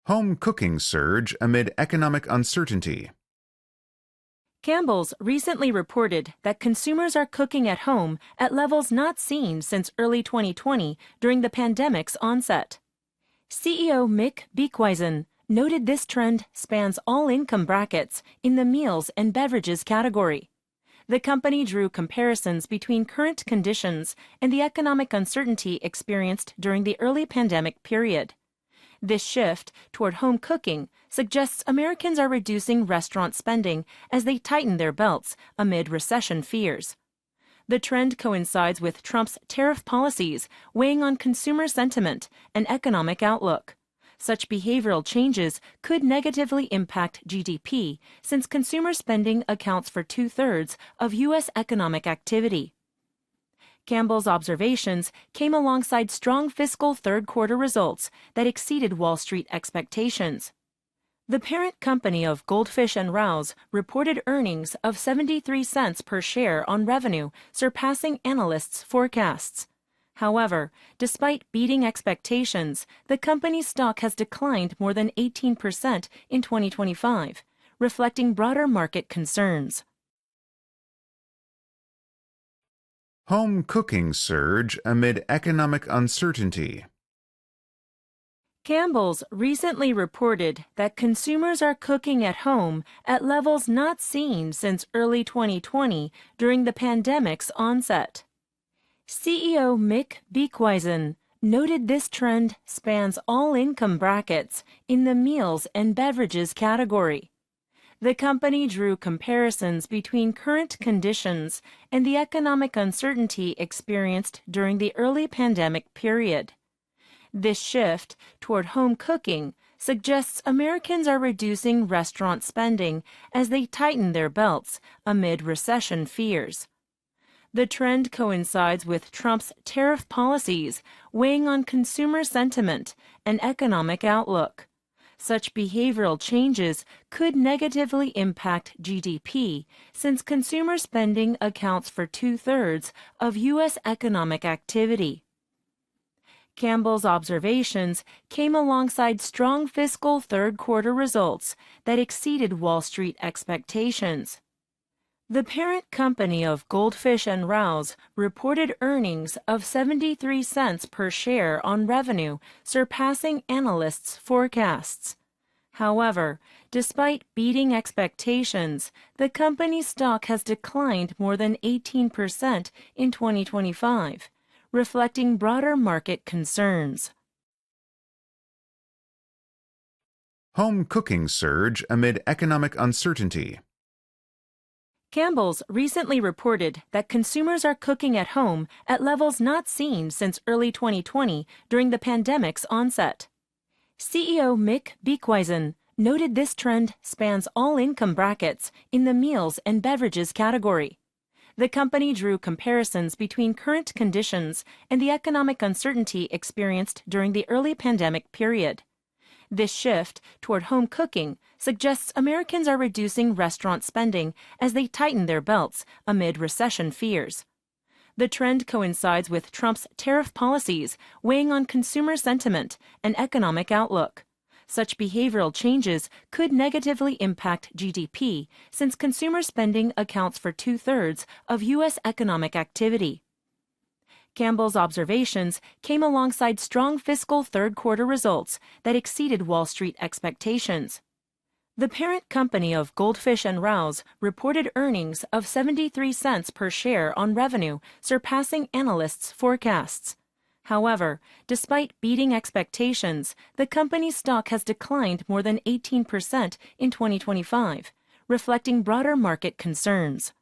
Home cooking surge amid economic uncertainty. Campbell's recently reported that consumers are cooking at home at levels not seen since early 2020 during the pandemic's onset. CEO Mick Beekhuyzen noted this trend spans all income brackets in the meals and beverages category. The company drew comparisons between current conditions and the economic uncertainty experienced during the early pandemic period. This shift toward home cooking suggests Americans are reducing restaurant spending as they tighten their belts amid recession fears. The trend coincides with Trump's tariff policies weighing on consumer sentiment and economic outlook. Such behavioral changes could negatively impact GDP since consumer spending accounts for 2/3 of U.S. economic activity. Campbell's observations came alongside strong fiscal third-quarter results that exceeded Wall Street expectations. The parent company of Goldfish and Rouse reported earnings of 73 cents per share on revenue, surpassing analysts' forecasts. However, despite beating expectations, the company's stock has declined more than 18% in 2025, reflecting broader market concerns. Home cooking surge amid economic uncertainty. Campbell's recently reported that consumers are cooking at home at levels not seen since early 2020 during the pandemic's onset. CEO Mick Beekhuyzen noted this trend spans all income brackets in the meals and beverages category. The company drew comparisons between current conditions and the economic uncertainty experienced during the early pandemic period. This shift toward home cooking suggests Americans are reducing restaurant spending as they tighten their belts amid recession fears. The trend coincides with Trump's tariff policies weighing on consumer sentiment and economic outlook. Such behavioral changes could negatively impact GDP since consumer spending accounts for 2/3 of U.S. economic activity. Campbell's observations came alongside strong fiscal third-quarter results that exceeded Wall Street expectations. The parent company of Goldfish and Rouse reported earnings of 73 cents per share on revenue, surpassing analysts' forecasts. However, despite beating expectations, the company's stock has declined more than 18% in 2025, reflecting broader market concerns. Home cooking surge amid economic uncertainty. Campbell's recently reported that consumers are cooking at home at levels not seen since early 2020 during the pandemic's onset. CEO Mick Beekhuyzen noted this trend spans all income brackets in the meals and beverages category. The company drew comparisons between current conditions and the economic uncertainty experienced during the early pandemic period. This shift toward home cooking suggests Americans are reducing restaurant spending as they tighten their belts amid recession fears. The trend coincides with Trump's tariff policies weighing on consumer sentiment and economic outlook. Such behavioral changes could negatively impact GDP since consumer spending accounts for 2/3 of U.S. economic activity. Campbell's observations came alongside strong fiscal third-quarter results that exceeded Wall Street expectations. The parent company of Goldfish and Rouse reported earnings of 73 cents per share on revenue, surpassing analysts' forecasts. However, despite beating expectations, the company's stock has declined more than 18% in 2025, reflecting broader market concerns.